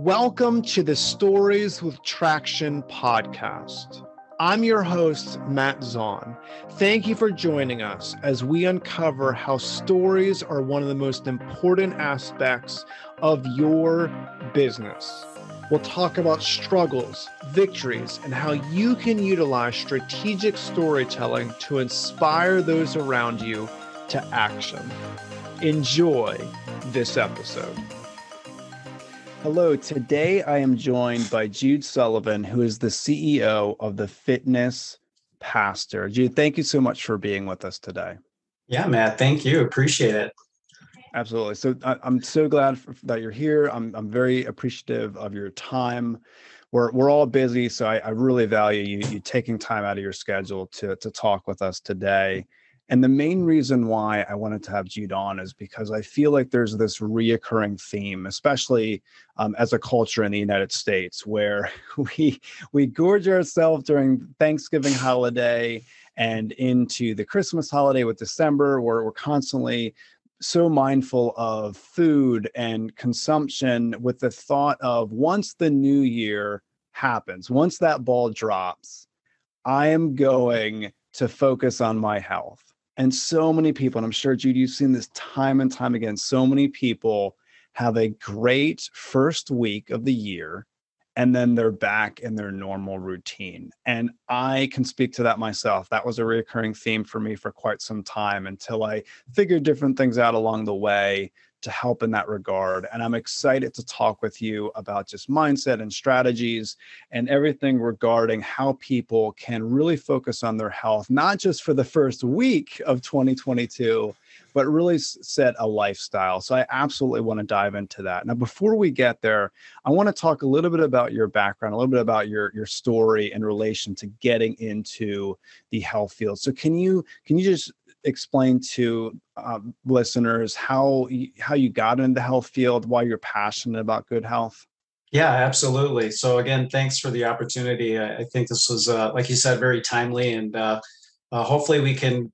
Welcome to the Stories with Traction podcast. I'm your host, Matt Zahn. Thank you for joining us as we uncover how stories are one of the most important aspects of your business. We'll talk about struggles, victories, and how you can utilize strategic storytelling to inspire those around you to action. Enjoy this episode. Hello, today I am joined by Jude Sullivan, who is the CEO of The Fitness Pastor. Jude, thank you so much for being with us today. Yeah, Matt, thank you. Appreciate it. Absolutely. So I'm so glad that you're here. I'm very appreciative of your time. We're all busy, so I really value you taking time out of your schedule to talk with us today. And the main reason why I wanted to have Jude on is because I feel like there's this reoccurring theme, especially as a culture in the United States, where we gorge ourselves during Thanksgiving holiday and into the Christmas holiday with December, where we're constantly so mindful of food and consumption with the thought of once the new year happens, once that ball drops, I am going to focus on my health. And so many people, and I'm sure, Judy, you've seen this time and time again, so many people have a great first week of the year, and then they're back in their normal routine. And I can speak to that myself. That was a recurring theme for me for quite some time until I figured different things out along the way to help in that regard. And I'm excited to talk with you about just mindset and strategies and everything regarding how people can really focus on their health, not just for the first week of 2022, but really set a lifestyle. So I absolutely want to dive into that. Now, before we get there, I want to talk a little bit about your background, a little bit about your story in relation to getting into the health field. So can you just explain to listeners how you got into the health field, why you're passionate about good health? Yeah, absolutely. So again, thanks for the opportunity. I think this was, like you said, very timely, and hopefully we can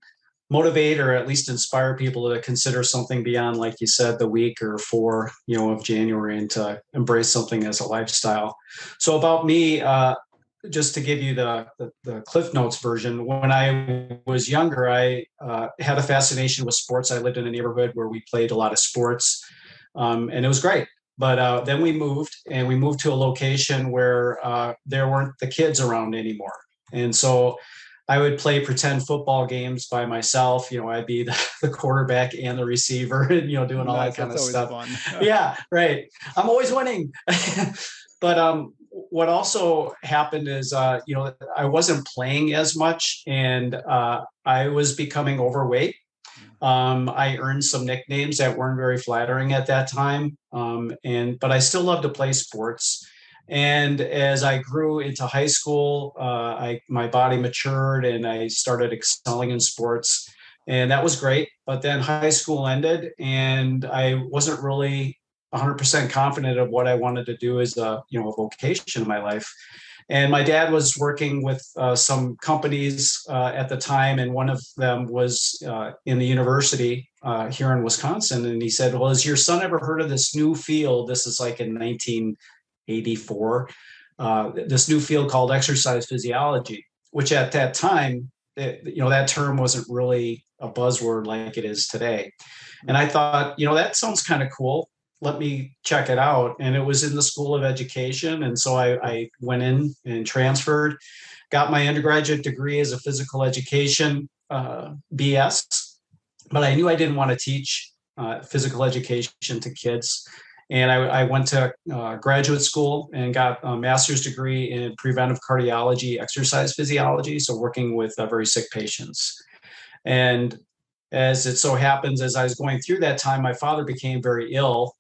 motivate or at least inspire people to consider something beyond, like you said, the week or four, of January, and to embrace something as a lifestyle. So about me, just to give you the Cliff Notes version, when I was younger, I had a fascination with sports. I lived in a neighborhood where we played a lot of sports, and it was great. But then we moved to a location where there weren't the kids around anymore. And so I would play pretend football games by myself. I'd be the quarterback and the receiver, and, doing all that kind of stuff. Fun. Yeah, right. I'm always winning. But what also happened is, I wasn't playing as much, and I was becoming overweight. I earned some nicknames that weren't very flattering at that time, but I still loved to play sports. And as I grew into high school, my body matured, and I started excelling in sports, and that was great. But then high school ended, and I wasn't really 100% confident of what I wanted to do as a vocation in my life. And my dad was working with some companies at the time, and one of them was in the university here in Wisconsin. And he said, "Well, has your son ever heard of this new field?" This is like in 1984. This new field called exercise physiology, which at that time, that term wasn't really a buzzword like it is today. And I thought, that sounds kind of cool. Let me check it out. And it was in the School of Education. And so I went in and transferred, got my undergraduate degree as a physical education BS, but I knew I didn't want to teach physical education to kids. And I went to graduate school and got a master's degree in preventive cardiology, exercise physiology, so working with very sick patients. And as it so happens, as I was going through that time, my father became very ill.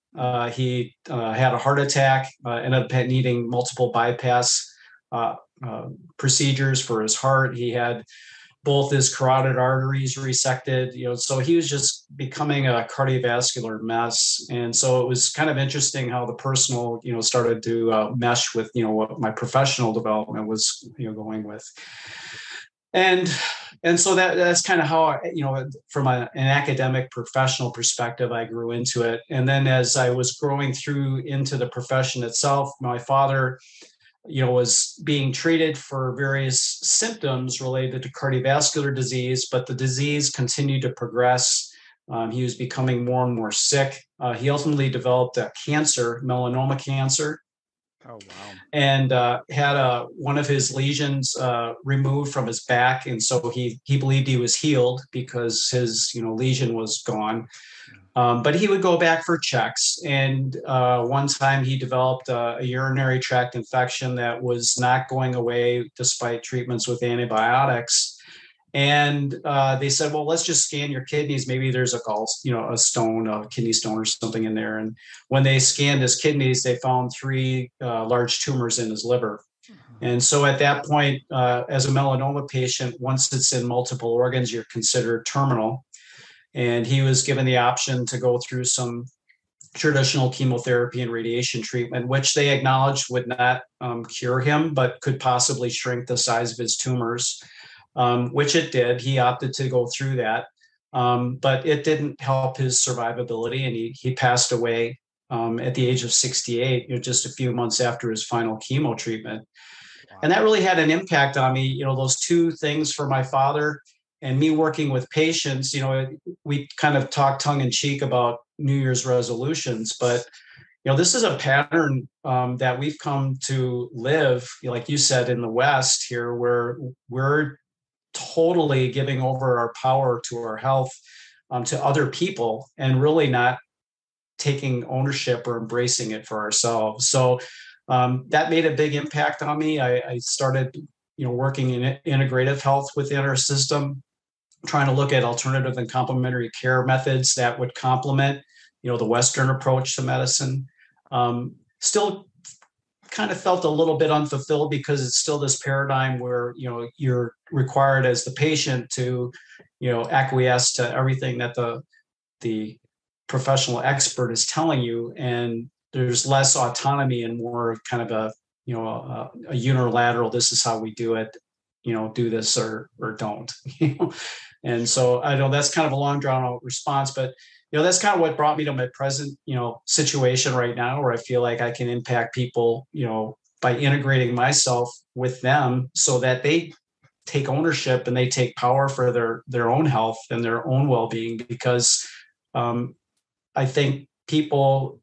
He had a heart attack, ended up needing multiple bypass procedures for his heart. He had both his carotid arteries resected, so he was just becoming a cardiovascular mess. And so it was kind of interesting how the personal, started to mesh with, what my professional development was, going with. And so that's kind of how from an academic professional perspective, I grew into it. And then as I was growing through into the profession itself, my father, was being treated for various symptoms related to cardiovascular disease, but the disease continued to progress. He was becoming more and more sick. He ultimately developed a cancer, melanoma cancer. Oh, wow. And had one of his lesions removed from his back, and so he believed he was healed because his lesion was gone. But he would go back for checks, and one time he developed a urinary tract infection that was not going away despite treatments with antibiotics. And they said, well, let's just scan your kidneys. Maybe there's a kidney stone or something in there. And when they scanned his kidneys, they found 3 large tumors in his liver. And so at that point, as a melanoma patient, once it's in multiple organs, you're considered terminal. And he was given the option to go through some traditional chemotherapy and radiation treatment, which they acknowledged would not cure him, but could possibly shrink the size of his tumors. Which it did. He opted to go through that, but it didn't help his survivability, and he passed away at the age of 68, just a few months after his final chemo treatment. Wow. And that really had an impact on me. Those 2 things for my father and me working with patients. We kind of talk tongue in cheek about New Year's resolutions, but this is a pattern that we've come to live, like you said, in the West here, where we're totally giving over our power to our health to other people and really not taking ownership or embracing it for ourselves. So that made a big impact on me. I started, working in integrative health within our system, trying to look at alternative and complementary care methods that would complement, the Western approach to medicine. Still kind of felt a little bit unfulfilled because it's still this paradigm where you're required as the patient to acquiesce to everything that the professional expert is telling you, and there's less autonomy and more of kind of a unilateral, this is how we do it, do this or don't. And so I know that's kind of a long drawn out response, but that's kind of what brought me to my present, situation right now, where I feel like I can impact people, by integrating myself with them so that they take ownership and they take power for their own health and their own well-being. Because I think people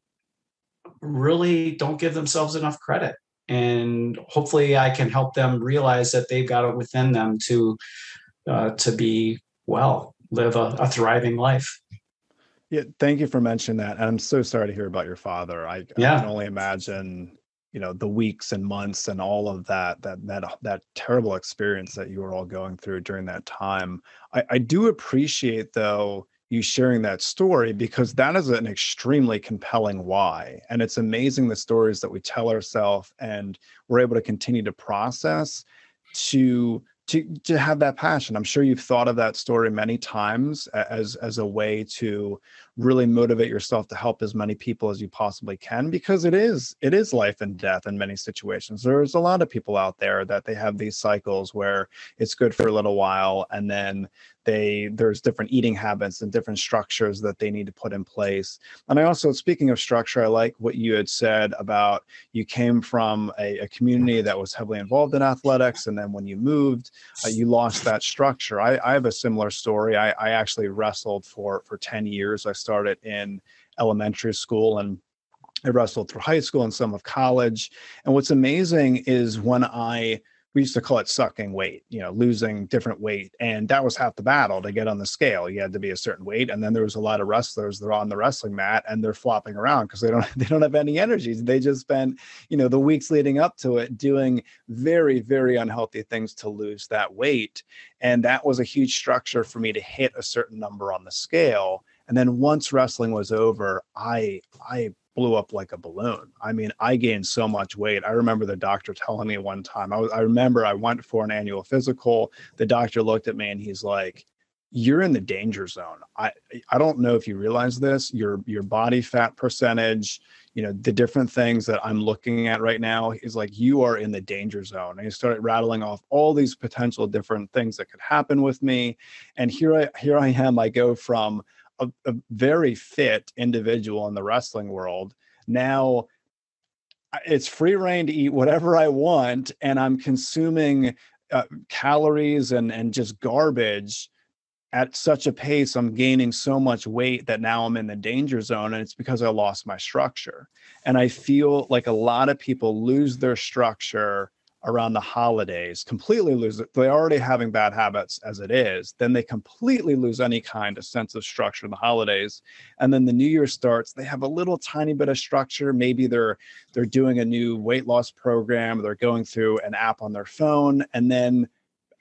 really don't give themselves enough credit. And hopefully I can help them realize that they've got it within them to be well, live a thriving life. Yeah, thank you for mentioning that. And I'm so sorry to hear about your father. I can only imagine, the weeks and months and all of that terrible experience that you were all going through during that time. I do appreciate, though, you sharing that story, because that is an extremely compelling why. And it's amazing the stories that we tell ourselves and we're able to continue to process to have that passion. I'm sure you've thought of that story many times as a way to really motivate yourself to help as many people as you possibly can, because it is life and death in many situations. There's a lot of people out there that they have these cycles where it's good for a little while, and then there's different eating habits and different structures that they need to put in place. And I also, speaking of structure, I like what you had said about you came from a community that was heavily involved in athletics, and then when you moved, you lost that structure. I have a similar story. I actually wrestled for 10 years. I started in elementary school, and I wrestled through high school and some of college. And what's amazing is we used to call it sucking weight, losing different weight. And that was half the battle to get on the scale. You had to be a certain weight. And then there was a lot of wrestlers that are on the wrestling mat and they're flopping around because they don't have any energy. They just spend, the weeks leading up to it doing very, very unhealthy things to lose that weight. And that was a huge structure for me to hit a certain number on the scale. And then once wrestling was over, I blew up like a balloon. I mean, I gained so much weight. I remember the doctor telling me one time, I remember I went for an annual physical. The doctor looked at me and he's like, you're in the danger zone. I don't know if you realize this, your body fat percentage, the different things that I'm looking at right now is like, you are in the danger zone. And you started rattling off all these potential different things that could happen with me. And here I am, I go from a very fit individual in the wrestling world. Now it's free reign to eat whatever I want, and I'm consuming calories and just garbage at such a pace. I'm gaining so much weight that now I'm in the danger zone, and it's because I lost my structure. And I feel like a lot of people lose their structure around the holidays, completely lose it. They're already having bad habits as it is. Then they completely lose any kind of sense of structure in the holidays. And then the new year starts, they have a little tiny bit of structure. Maybe they're doing a new weight loss program, they're going through an app on their phone, and then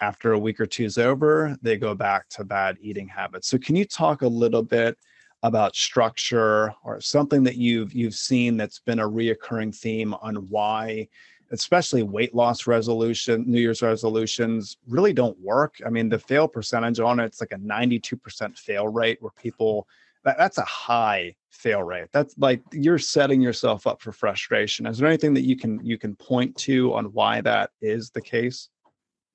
after a week or two is over, they go back to bad eating habits. So can you talk a little bit about structure, or something that you've seen that's been a reoccurring theme on why especially weight loss New Year's resolutions really don't work? I mean, the fail percentage on it's like a 92% fail rate, where people, that's a high fail rate. That's like, you're setting yourself up for frustration. Is there anything that you can point to on why that is the case?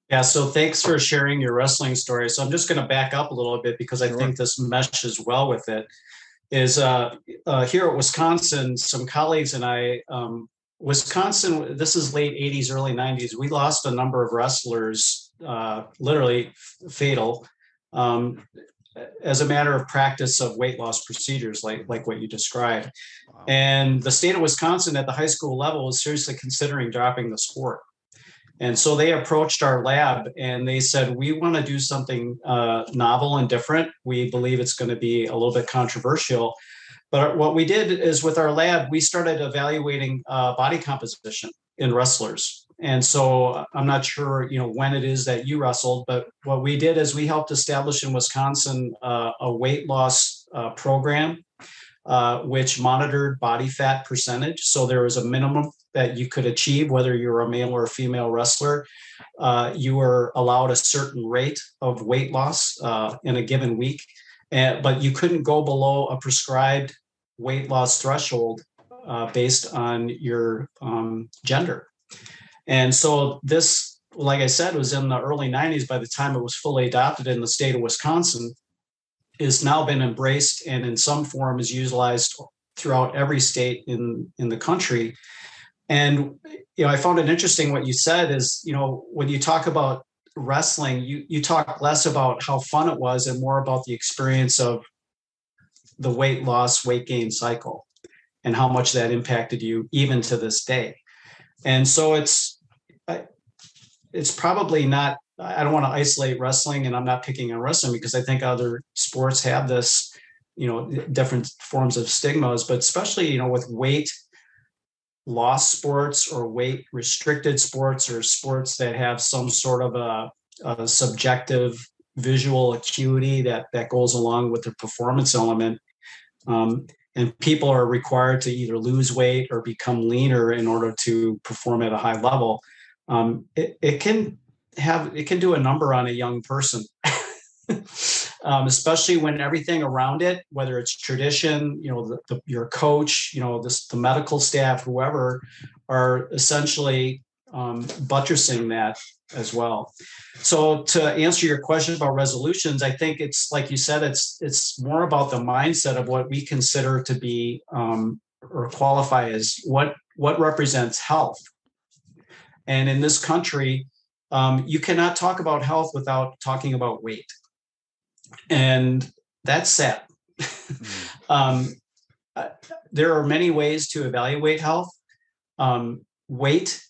Yeah, so thanks for sharing your wrestling story. So I'm just going to back up a little bit, because I think this meshes well with it. Is here at Wisconsin, some colleagues and I, Wisconsin, this is late 80s, early 90s. We lost a number of wrestlers, literally fatal, as a matter of practice of weight loss procedures, like what you described. Wow. And the state of Wisconsin at the high school level was seriously considering dropping the sport. And so they approached our lab and they said, we want to do something novel and different. We believe it's going to be a little bit controversial. But what we did is, with our lab, we started evaluating body composition in wrestlers. And so I'm not sure, when it is that you wrestled, but what we did is we helped establish in Wisconsin a weight loss program, which monitored body fat percentage. So there was a minimum that you could achieve, whether you're a male or a female wrestler. You were allowed a certain rate of weight loss in a given week, but you couldn't go below a prescribed weight loss threshold based on your gender. And so this, like I said, was in the early 90s. By the time it was fully adopted in the state of Wisconsin, is now been embraced and in some form is utilized throughout every state in the country. And I found it interesting what you said is, when you talk about wrestling, you talk less about how fun it was and more about the experience of the weight loss, weight gain cycle and how much that impacted you even to this day. And so it's probably not, I don't want to isolate wrestling, and I'm not picking on wrestling because I think other sports have this, different forms of stigmas, but especially, with weight loss sports or weight restricted sports, or sports that have some sort of a subjective visual acuity that goes along with the performance element. And people are required to either lose weight or become leaner in order to perform at a high level. It can do a number on a young person, especially when everything around it, whether it's tradition, your coach, the medical staff, whoever, are essentially buttressing that as well. So to answer your question about resolutions, I think it's like you said, it's more about the mindset of what we consider to be or qualify as what represents health. And in this country, you cannot talk about health without talking about weight. And that's sad. There are many ways to evaluate health. Weight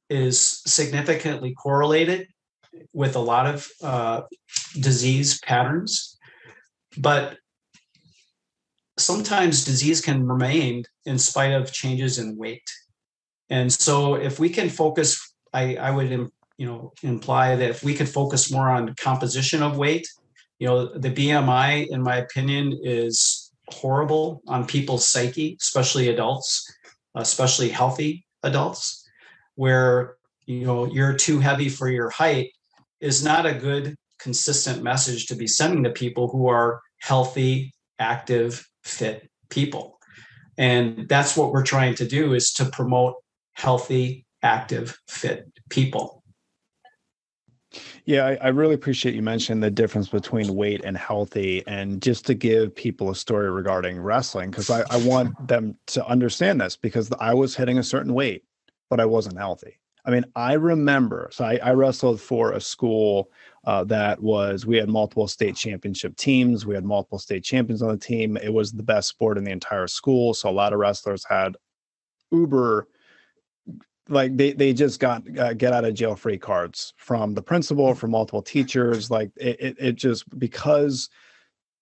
is significantly correlated with a lot of disease patterns, but sometimes disease can remain in spite of changes in weight. And so if we can focus, I would imply that if we could focus more on composition of weight, the BMI, in my opinion, is horrible on people's psyche, especially adults, especially healthy adults, where, you're too heavy for your height is not a good consistent message to be sending to people who are healthy, active, fit people. And that's what we're trying to do, is to promote healthy, active, fit people. Yeah, I really appreciate you mentioning the difference between weight and healthy. And just to give people a story regarding wrestling, because I want them to understand this, because I was hitting a certain weight, but I wasn't healthy. I mean, I remember, so I wrestled for a school we had multiple state championship teams. We had multiple state champions on the team. It was the best sport in the entire school. So a lot of wrestlers had uber, like they just got get out of jail free cards from the principal, from multiple teachers. Like it just, because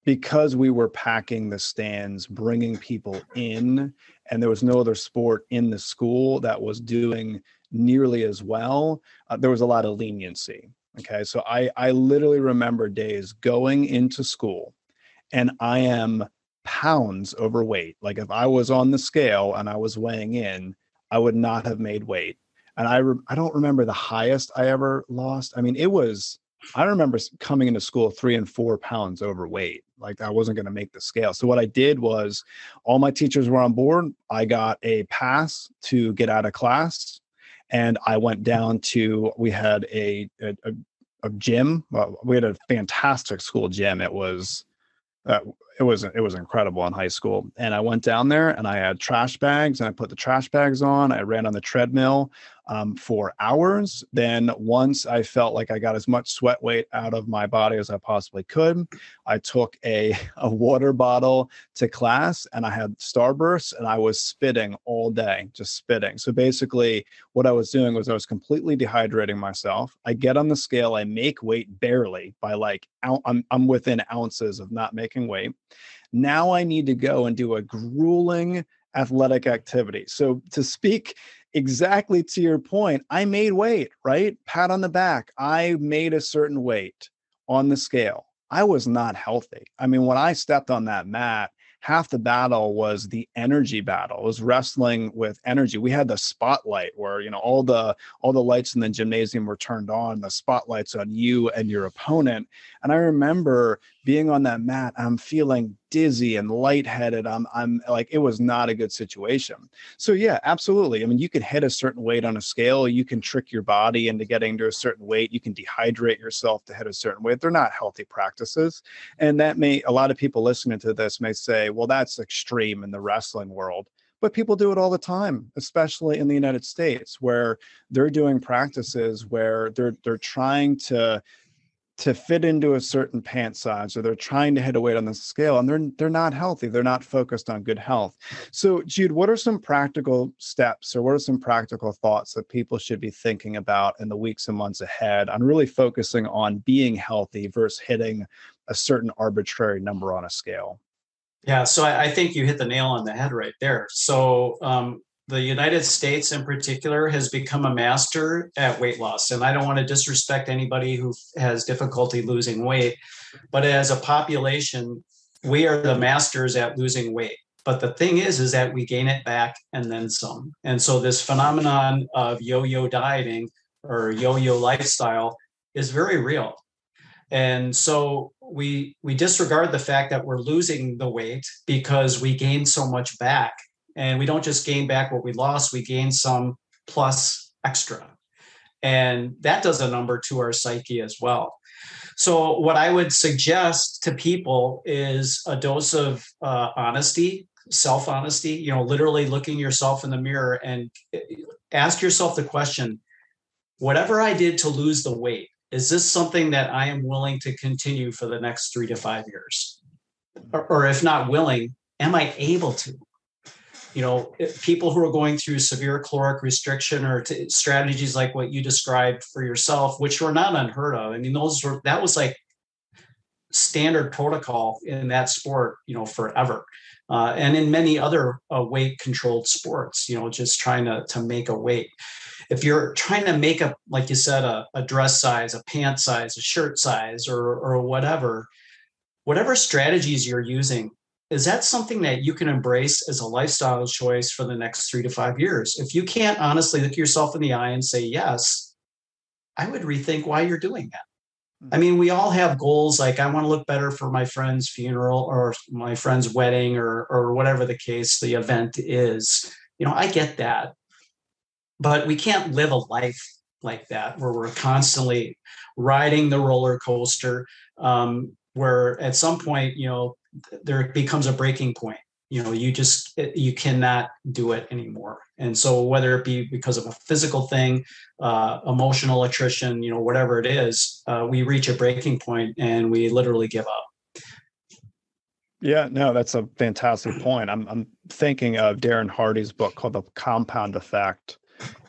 we were packing the stands, bringing people in, and there was no other sport in the school that was doing nearly as well. There was a lot of leniency. Okay. So I literally remember days going into school and I am pounds overweight. Like if I was on the scale and I was weighing in, I would not have made weight. And I don't remember the highest I ever lost. I mean, I remember coming into school 3 and 4 pounds overweight. Like I wasn't going to make the scale. So what I did was, all my teachers were on board. I got a pass to get out of class. And I went down to, we had a gym. We had a fantastic school gym. It was incredible in high school. And I went down there and I had trash bags, and I put the trash bags on. I ran on the treadmill for hours. Then once I felt like I got as much sweat weight out of my body as I possibly could, I took a water bottle to class and I had Starburst, and I was spitting all day, just spitting. So basically what I was doing was I was completely dehydrating myself. I get on the scale, I make weight barely by like, I'm within ounces of not making weight. Now I need to go and do a grueling athletic activity. So to speak exactly to your point, I made weight, right? Pat on the back. I made a certain weight on the scale. I was not healthy. I mean, when I stepped on that mat, half the battle was the energy battle. It was wrestling with energy. We had the spotlight where, all the lights in the gymnasium were turned on, the spotlight's on you and your opponent. And I remember being on that mat, I'm feeling dizzy and lightheaded. I'm like, it was not a good situation. So yeah, absolutely. I mean, you can hit a certain weight on a scale. You can trick your body into getting to a certain weight. You can dehydrate yourself to hit a certain weight. They're not healthy practices. And a lot of people listening to this may say, well, that's extreme in the wrestling world. But people do it all the time, especially in the United States, where they're doing practices where they're trying to fit into a certain pant size, or they're trying to hit a weight on the scale, and they're not healthy. They're not focused on good health. So Jude, what are some practical steps, or what are some practical thoughts that people should be thinking about in the weeks and months ahead on really focusing on being healthy versus hitting a certain arbitrary number on a scale? Yeah, so I think you hit the nail on the head right there. So the United States in particular has become a master at weight loss. And I don't want to disrespect anybody who has difficulty losing weight, but as a population, we are the masters at losing weight. But the thing is that we gain it back and then some. And so this phenomenon of yo-yo dieting or yo-yo lifestyle is very real. And so we disregard the fact that we're losing the weight because we gain so much back. And we don't just gain back what we lost, we gain some plus extra. And that does a number to our psyche as well. So what I would suggest to people is a dose of honesty, self-honesty, literally looking yourself in the mirror and ask yourself the question, whatever I did to lose the weight, is this something that I am willing to continue for the next 3 to 5 years? Or if not willing, am I able to? People who are going through severe caloric restriction or strategies like what you described for yourself, which were not unheard of. I mean, that was like standard protocol in that sport, forever. And in many other weight controlled sports, just trying to make a weight. If you're trying to make up, like you said, a dress size, a pant size, a shirt size, or whatever strategies you're using, is that something that you can embrace as a lifestyle choice for the next 3 to 5 years? If you can't honestly look yourself in the eye and say yes, I would rethink why you're doing that. I mean, we all have goals. Like, I want to look better for my friend's funeral or my friend's wedding, or whatever the case, the event is. I get that, but we can't live a life like that where we're constantly riding the roller coaster. Where at some point, there becomes a breaking point. You cannot do it anymore. And so whether it be because of a physical thing, emotional attrition, whatever it is, we reach a breaking point and we literally give up. Yeah, no, that's a fantastic point. I'm thinking of Darren Hardy's book called The Compound Effect.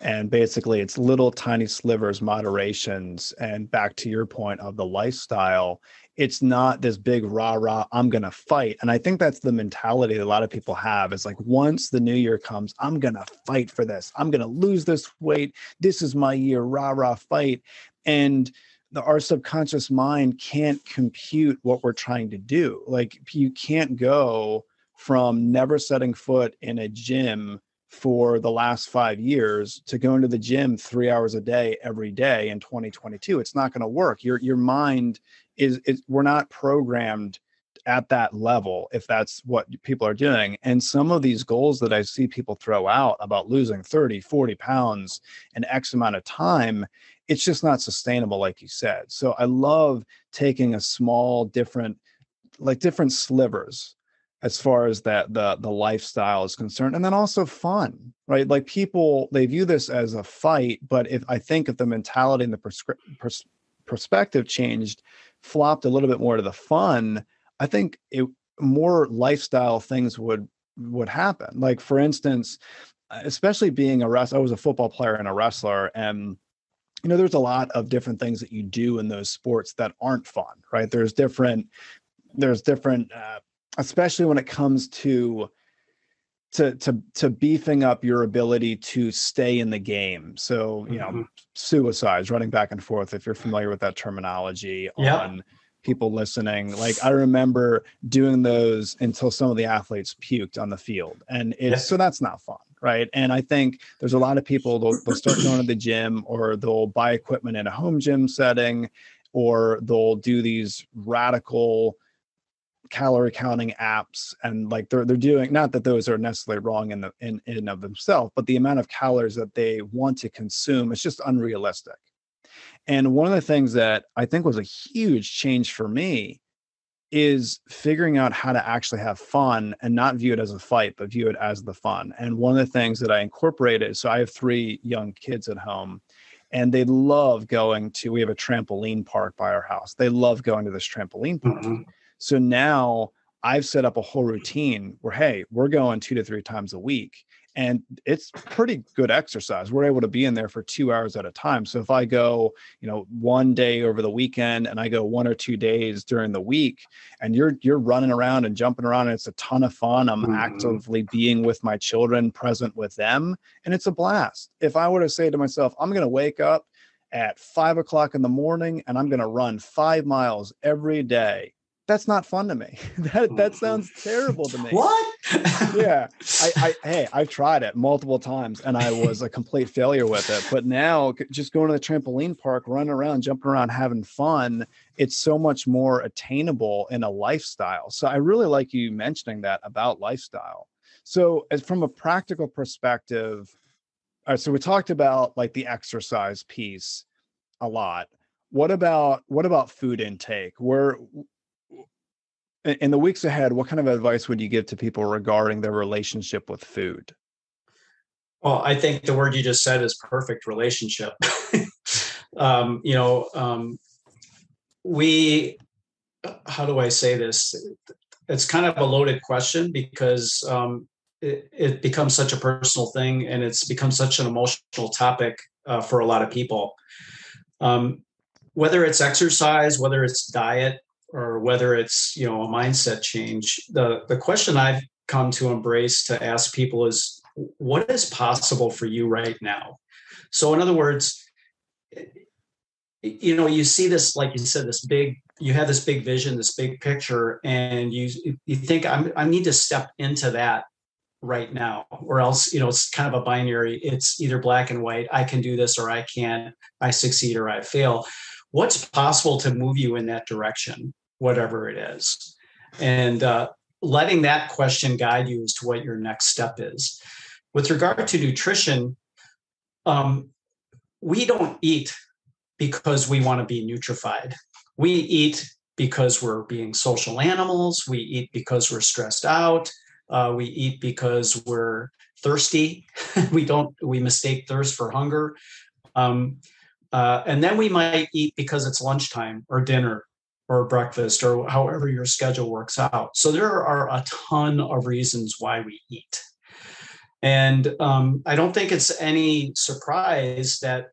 And basically it's little tiny slivers, moderations. And back to your point of the lifestyle, it's not this big rah, I'm going to fight. And I think that's the mentality that a lot of people have. It's like, once the new year comes, I'm going to fight for this. I'm going to lose this weight. This is my year, rah, fight. And our subconscious mind can't compute what we're trying to do. Like, you can't go from never setting foot in a gym for the last 5 years to going to the gym 3 hours a day every day in 2022. It's not going to work. Your mind is we're not programmed at that level if that's what people are doing. And some of these goals that I see people throw out about losing 30, 40 pounds in X amount of time, it's just not sustainable, like you said. So I love taking a small, different slivers as far as that the lifestyle is concerned, and then also fun, right? Like, people, they view this as a fight, but if the mentality and the perspective changed, flopped a little bit more to the fun, I think more lifestyle things would happen. Like, for instance, especially being I was a football player and a wrestler, and there's a lot of different things that you do in those sports that aren't fun, right? There's different especially when it comes to beefing up your ability to stay in the game. So, suicides, running back and forth, if you're familiar with that terminology, on people listening. Like, I remember doing those until some of the athletes puked on the field, and so that's not fun, right? And I think there's a lot of people, they'll start going to the gym, or they'll buy equipment in a home gym setting, or they'll do these radical calorie counting apps, and like they're doing, not that those are necessarily wrong in and of themselves, but the amount of calories that they want to consume is just unrealistic. And one of the things that I think was a huge change for me is figuring out how to actually have fun and not view it as a fight, but view it as the fun. And one of the things that I incorporated, so I have 3 young kids at home, and they love we have a trampoline park by our house. They love going to this trampoline park. Mm-hmm. So now I've set up a whole routine where, hey, we're going 2 to 3 times a week, and it's pretty good exercise. We're able to be in there for 2 hours at a time. So if I go, one day over the weekend, and I go 1 or 2 days during the week, and you're running around and jumping around, and it's a ton of fun. I'm actively being with my children, present with them, and it's a blast. If I were to say to myself, I'm going to wake up at 5 o'clock in the morning and I'm going to run 5 miles every day, that's not fun to me. That sounds terrible to me. What? Yeah. I've tried it multiple times and I was a complete failure with it. But now, just going to the trampoline park, running around, jumping around, having fun, it's so much more attainable in a lifestyle. So I really like you mentioning that about lifestyle. So as from a practical perspective, all right, so we talked about like the exercise piece a lot. What about food intake? In the weeks ahead, what kind of advice would you give to people regarding their relationship with food? Well, I think the word you just said is perfect: relationship. How do I say this? It's kind of a loaded question because it becomes such a personal thing, and it's become such an emotional topic for a lot of people. Whether it's exercise, whether it's diet, or whether it's a mindset change, the question I've come to embrace to ask people is, what is possible for you right now? So in other words, you see this, like you said, you have this big vision, this big picture, and you think I need to step into that right now, or else it's kind of a binary. It's either black and white. I can do this or I can't. I succeed or I fail. what's possible to move you in that direction, whatever it is. And letting that question guide you as to what your next step is. With regard to nutrition, we don't eat because we want to be nutrified. We eat because we're being social animals. We eat because we're stressed out. We eat because we're thirsty. We mistake thirst for hunger. And then we might eat because it's lunchtime or dinner or breakfast or however your schedule works out. So there are a ton of reasons why we eat. And I don't think it's any surprise that,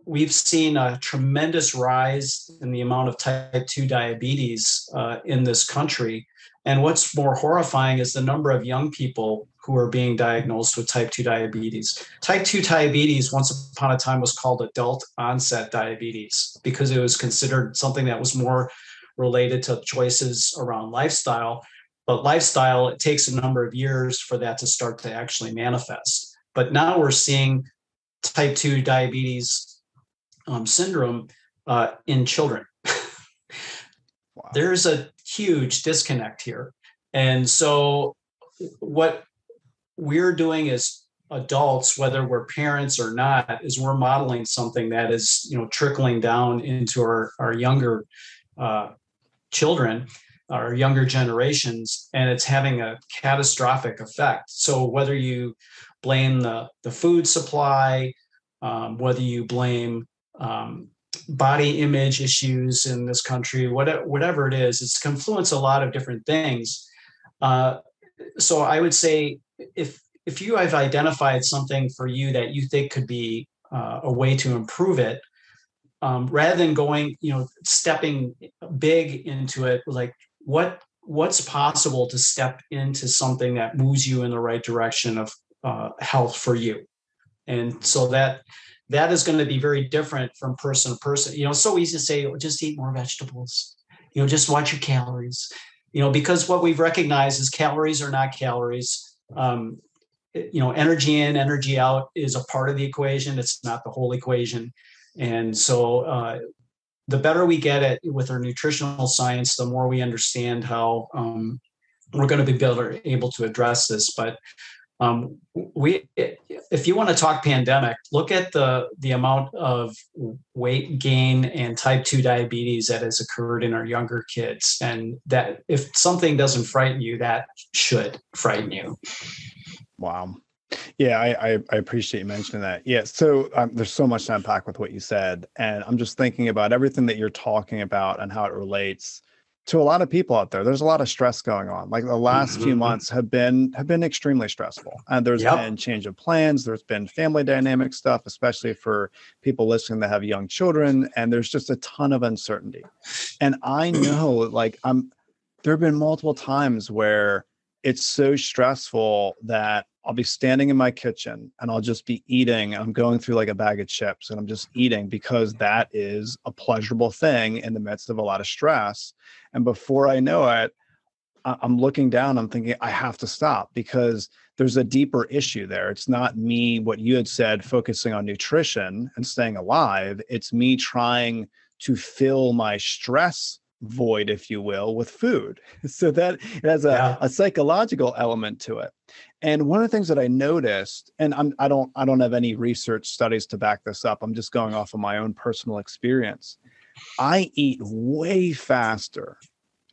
we've seen a tremendous rise in the amount of type 2 diabetes in this country. And what's more horrifying is the number of young people who are being diagnosed with type 2 diabetes. Type 2 diabetes, once upon a time, was called adult onset diabetes because it was considered something that was more related to choices around lifestyle. But lifestyle, it takes a number of years for that to start to actually manifest. But now we're seeing type 2 diabetes syndrome in children. Wow. There's a huge disconnect here. And so what we're doing as adults, whether we're parents or not, is we're modeling something that is, trickling down into our younger children, our younger generations, and it's having a catastrophic effect. So whether you blame the food supply, whether you blame body image issues in this country, whatever it is, it's confluence a lot of different things. So I would say if you have identified something for you that you think could be a way to improve it, rather than going, stepping big into it, like what's possible to step into something that moves you in the right direction of health for you. And so that is going to be very different from person to person. It's so easy to say, just eat more vegetables, just watch your calories, because what we've recognized is calories are not calories. Energy in, energy out is a part of the equation. It's not the whole equation. And so the better we get at with our nutritional science, the more we understand how we're going to be able to address this. But if you want to talk pandemic, look at the amount of weight gain and type 2 diabetes that has occurred in our younger kids. And that if something doesn't frighten you, that should frighten you. Wow. Yeah, I appreciate you mentioning that. Yeah, so there's so much to unpack with what you said. And I'm just thinking about everything that you're talking about and how it relates to a lot of people out there. There's a lot of stress going on. Like the last few months have been extremely stressful. And there's been change of plans. There's been family dynamic stuff, especially for people listening that have young children. And there's just a ton of uncertainty. And I know there have been multiple times where it's so stressful that I'll be standing in my kitchen and I'll just be eating. I'm going through like a bag of chips and I'm just eating because that is a pleasurable thing in the midst of a lot of stress. And before I know it, I'm looking down, I'm thinking I have to stop because there's a deeper issue there. It's not me, what you had said, focusing on nutrition and staying alive. It's me trying to fill my stress void, if you will, with food. So that it has a psychological element to it. And one of the things that I noticed, and I don't have any research studies to back this up, I'm just going off of my own personal experience. I eat way faster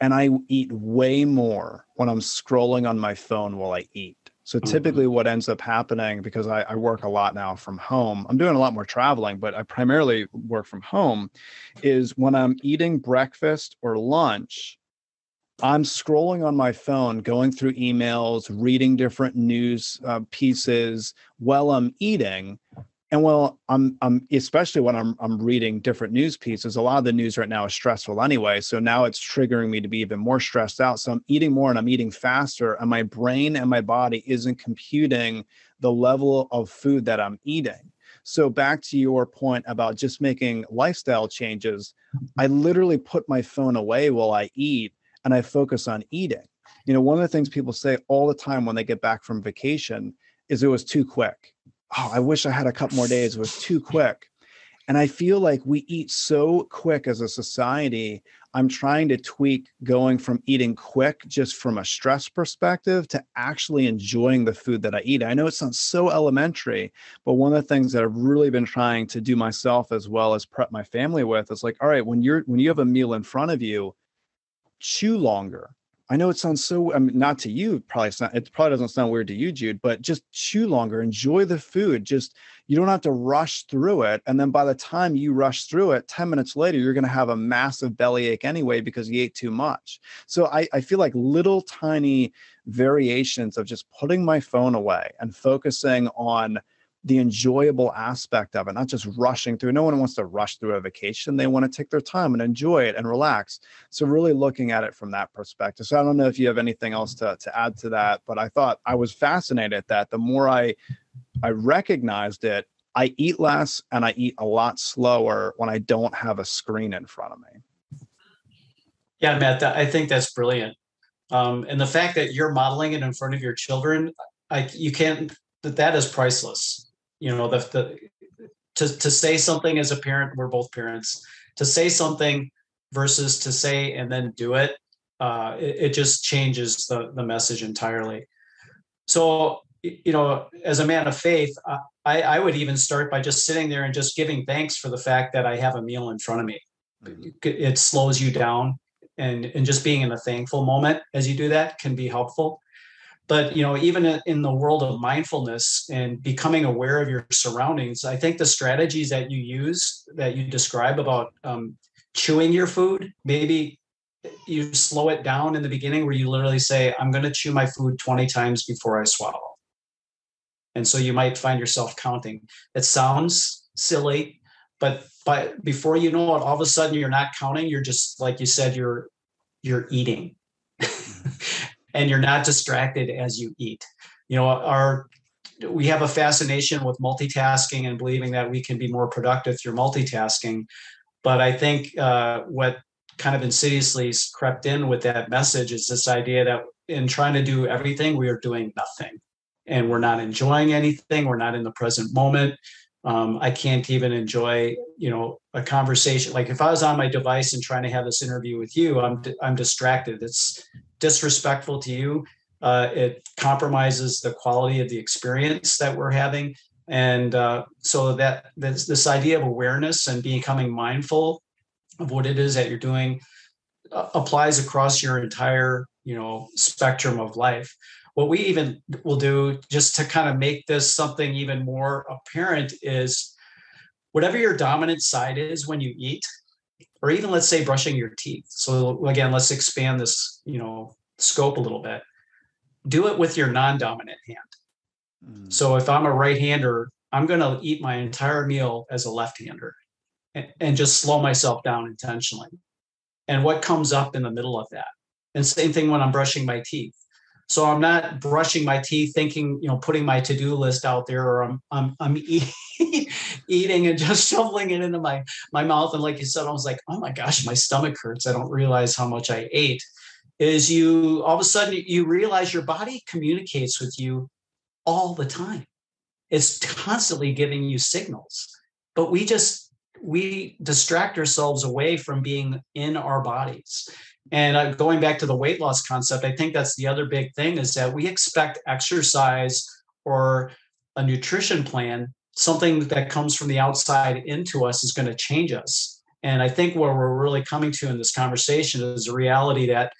and I eat way more when I'm scrolling on my phone while I eat. So typically what ends up happening, because I work a lot now from home, I'm doing a lot more traveling, but I primarily work from home, is when I'm eating breakfast or lunch, I'm scrolling on my phone, going through emails, reading different news pieces while I'm eating. And I'm especially when I'm reading different news pieces, a lot of the news right now is stressful anyway. So now it's triggering me to be even more stressed out. So I'm eating more and I'm eating faster, and my brain and my body isn't computing the level of food that I'm eating. So back to your point about just making lifestyle changes, I literally put my phone away while I eat and I focus on eating. One of the things people say all the time when they get back from vacation is it was too quick. Oh, I wish I had a couple more days. It was too quick. And I feel like we eat so quick as a society. I'm trying to tweak going from eating quick just from a stress perspective to actually enjoying the food that I eat. I know it sounds so elementary, but one of the things that I've really been trying to do myself as well as prep my family with is like, all right, when you have a meal in front of you, chew longer. I know it sounds so, I mean, not to you, it probably doesn't sound weird to you, Jude, but just chew longer, enjoy the food. Just, you don't have to rush through it. And then by the time you rush through it, 10 minutes later, you're going to have a massive bellyache anyway, because you ate too much. So I feel like little tiny variations of just putting my phone away and focusing on the enjoyable aspect of it, not just rushing through. No one wants to rush through a vacation. They want to take their time and enjoy it and relax. So really looking at it from that perspective. So I don't know if you have anything else to add to that, but I thought I was fascinated that the more I recognized it, I eat less and I eat a lot slower when I don't have a screen in front of me. Yeah, Matt, I think that's brilliant. And the fact that you're modeling it in front of your children, you can't, that is priceless. You know, to say something as a parent, we're both parents, to say something versus to say and then do it, it just changes the message entirely. So, you know, as a man of faith, I would even start by just sitting there and just giving thanks for the fact that I have a meal in front of me. It slows you down, and just being in a thankful moment as you do that can be helpful. But, you know, even in the world of mindfulness and becoming aware of your surroundings, I think the strategies that you use, that you describe about chewing your food, maybe you slow it down in the beginning where you literally say, I'm going to chew my food 20 times before I swallow. And so you might find yourself counting. It sounds silly, but before you know it, all of a sudden you're not counting. You're just, like you said, you're eating. And you're not distracted as you eat. You know, we have a fascination with multitasking and believing that we can be more productive through multitasking. But I think what kind of insidiously crept in with that message is this idea that in trying to do everything, we are doing nothing. And we're not enjoying anything. We're not in the present moment. I can't even enjoy, you know, a conversation. Like if I was on my device and trying to have this interview with you, I'm distracted. It's disrespectful to you. It compromises the quality of the experience that we're having. And so that this idea of awareness and becoming mindful of what it is that you're doing applies across your entire, you know, spectrum of life. What we even will do, just to kind of make this something even more apparent, is whatever your dominant side is when you eat, or even let's say brushing your teeth. So again, let's expand this, you know, scope a little bit. Do it with your non-dominant hand. So if I'm a right-hander, I'm going to eat my entire meal as a left-hander and just slow myself down intentionally. And what comes up in the middle of that? And same thing when I'm brushing my teeth. So I'm not brushing my teeth thinking, you know, putting my to-do list out there, or I'm eating and just shoveling it into my mouth. And like you said, I was like, oh my gosh, my stomach hurts. I don't realize how much I ate. Is you all of a sudden you realize your body communicates with you all the time. It's constantly giving you signals, but we distract ourselves away from being in our bodies. And going back to the weight loss concept, I think that's the other big thing, is that we expect exercise or a nutrition plan, something that comes from the outside into us, is going to change us. And I think where we're really coming to in this conversation is a reality that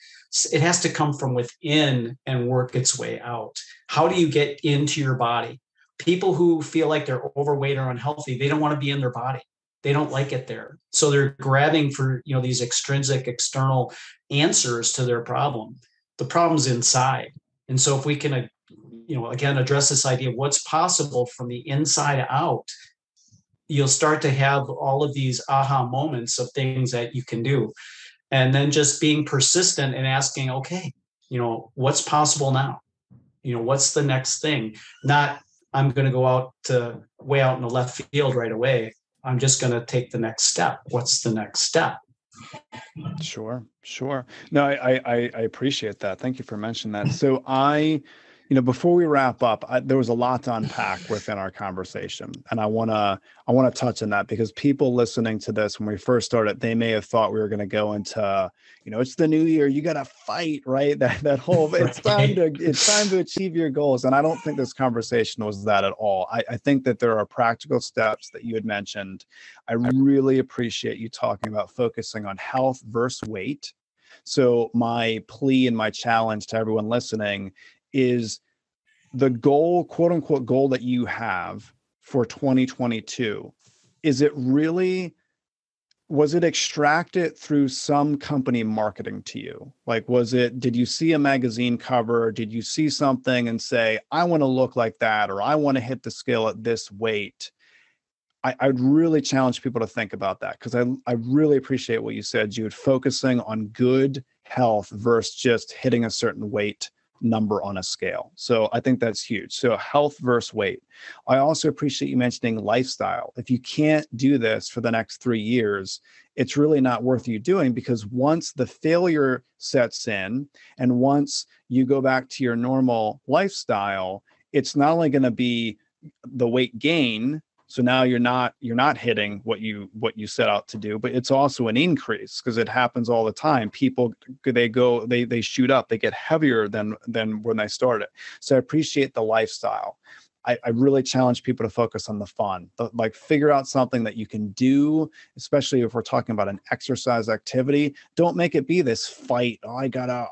it has to come from within and work its way out. How do you get into your body? People who feel like they're overweight or unhealthy, they don't want to be in their body. They don't like it there. So they're grabbing for, you know, these extrinsic, external answers to their problem. The problem's inside. And so if we can, you know, again, address this idea of what's possible from the inside out, you'll start to have all of these aha moments of things that you can do. And then just being persistent and asking, okay, you know, what's possible now? You know, what's the next thing? Not, I'm going to go out to way out in the left field right away. I'm just going to take the next step. What's the next step? Sure. No, I appreciate that. Thank you for mentioning that. So I Before we wrap up, there was a lot to unpack within our conversation, and I want to touch on that because people listening to this when we first started, they may have thought we were going to go into, it's the new year, you got to fight, right? That whole it's time to achieve your goals, and I don't think this conversation was that at all. I think that there are practical steps that you had mentioned. I really appreciate you talking about focusing on health versus weight. So my plea and my challenge to everyone listening is the goal, quote unquote, goal that you have for 2022. Is it really, was it extracted through some company marketing to you? Like, did you see a magazine cover? Did you see something and say, I want to look like that, or I want to hit the scale at this weight? I'd really challenge people to think about that because I really appreciate what you said, Jude, focusing on good health versus just hitting a certain weight number on a scale. So I think that's huge. So health versus weight. I also appreciate you mentioning lifestyle. If you can't do this for the next 3 years, it's really not worth you doing, because once the failure sets in and once you go back to your normal lifestyle, it's not only going to be the weight gain. So now you're not hitting what you set out to do, but it's also an increase because it happens all the time. People, they shoot up, they get heavier than when they started. So I appreciate the lifestyle. I really challenge people to focus on the fun, like figure out something that you can do, especially if we're talking about an exercise activity. Don't make it be this fight. Oh, I gotta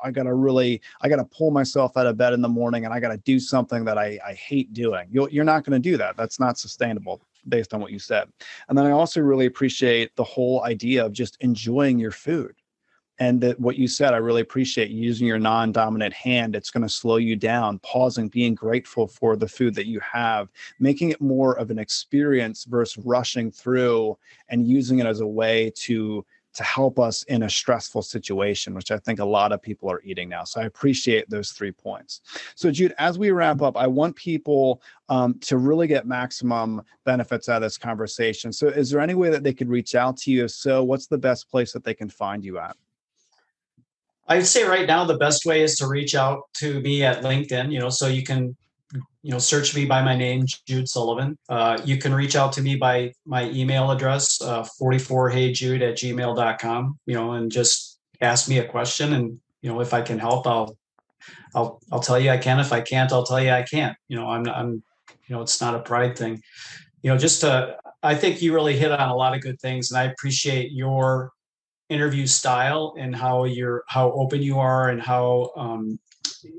pull myself out of bed in the morning and I gotta do something that I hate doing. You're not going to do that. That's not sustainable based on what you said. And then I also really appreciate the whole idea of just enjoying your food. And that what you said, I really appreciate using your non-dominant hand. It's going to slow you down, pausing, being grateful for the food that you have, making it more of an experience versus rushing through and using it as a way to help us in a stressful situation, which I think a lot of people are eating now. So I appreciate those 3 points. So Jude, as we wrap up, I want people to really get maximum benefits out of this conversation. So is there any way that they could reach out to you? If so, what's the best place that they can find you at? I'd say right now the best way is to reach out to me at LinkedIn, so you can, search me by my name, Jude Sullivan. You can reach out to me by my email address, 44heyjude@gmail.com, and just ask me a question. And, if I can help, I'll tell you I can. If I can't, I'll tell you I can't. I'm it's not a pride thing. I think you really hit on a lot of good things, and I appreciate your interview style and how open you are, and how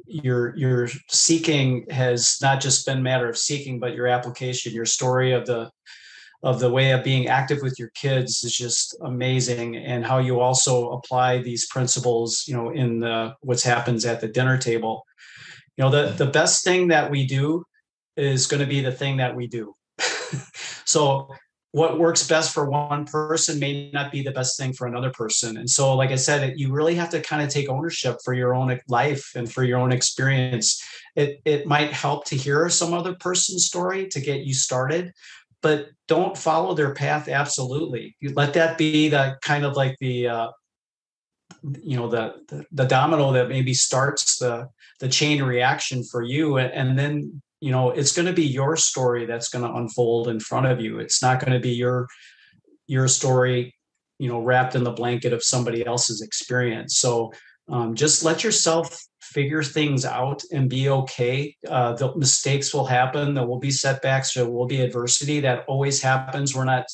your seeking has not just been a matter of seeking, but your application, your story of the way of being active with your kids is just amazing, and how you also apply these principles, in what happens at the dinner table. The best thing that we do is going to be the thing that we do. So what works best for one person may not be the best thing for another person. And so, like I said, you really have to kind of take ownership for your own life and for your own experience. It might help to hear some other person's story to get you started, but don't follow their path. Absolutely. You let that be the kind of like the domino that maybe starts the chain reaction for you. And then, it's going to be your story that's going to unfold in front of you. It's not going to be your story, wrapped in the blanket of somebody else's experience. So just let yourself figure things out and be okay. The mistakes will happen. There will be setbacks. There will be adversity. That always happens. We're not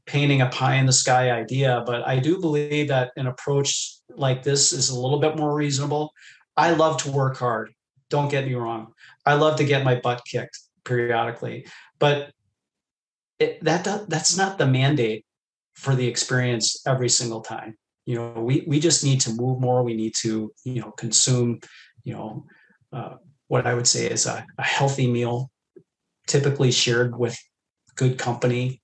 painting a pie in the sky idea, but I do believe that an approach like this is a little bit more reasonable. I love to work hard. Don't get me wrong. I love to get my butt kicked periodically, but that's not the mandate for the experience every single time. We just need to move more. We need to, consume, what I would say is a healthy meal, typically shared with good company,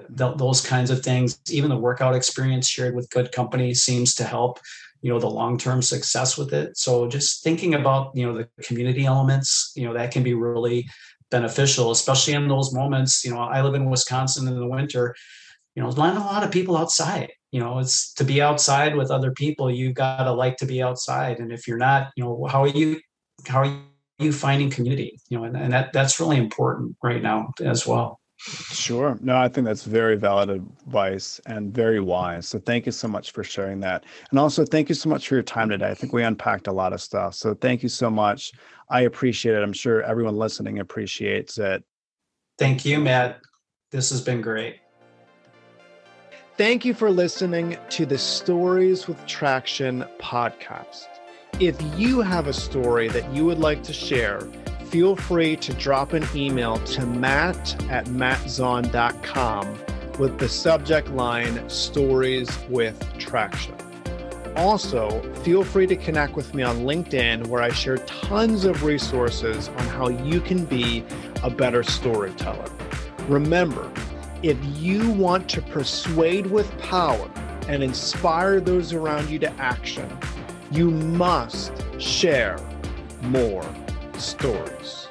those kinds of things. Even the workout experience shared with good company seems to help, the long-term success with it. So just thinking about, the community elements, that can be really beneficial, especially in those moments. I live in Wisconsin in the winter, there's not a lot of people outside. It's to be outside with other people, you gotta like to be outside. And if you're not, how are you you finding community, and that's really important right now as well. Sure. No, I think that's very valid advice and very wise. So thank you so much for sharing that. And also thank you so much for your time today. I think we unpacked a lot of stuff. So thank you so much. I appreciate it. I'm sure everyone listening appreciates it. Thank you, Matt. This has been great. Thank you for listening to the Stories with Traction podcast. If you have a story that you would like to share, feel free to drop an email to matt@mattzahn.com with the subject line Stories with Traction. Also, feel free to connect with me on LinkedIn, where I share tons of resources on how you can be a better storyteller. Remember, if you want to persuade with power and inspire those around you to action, you must share more stories.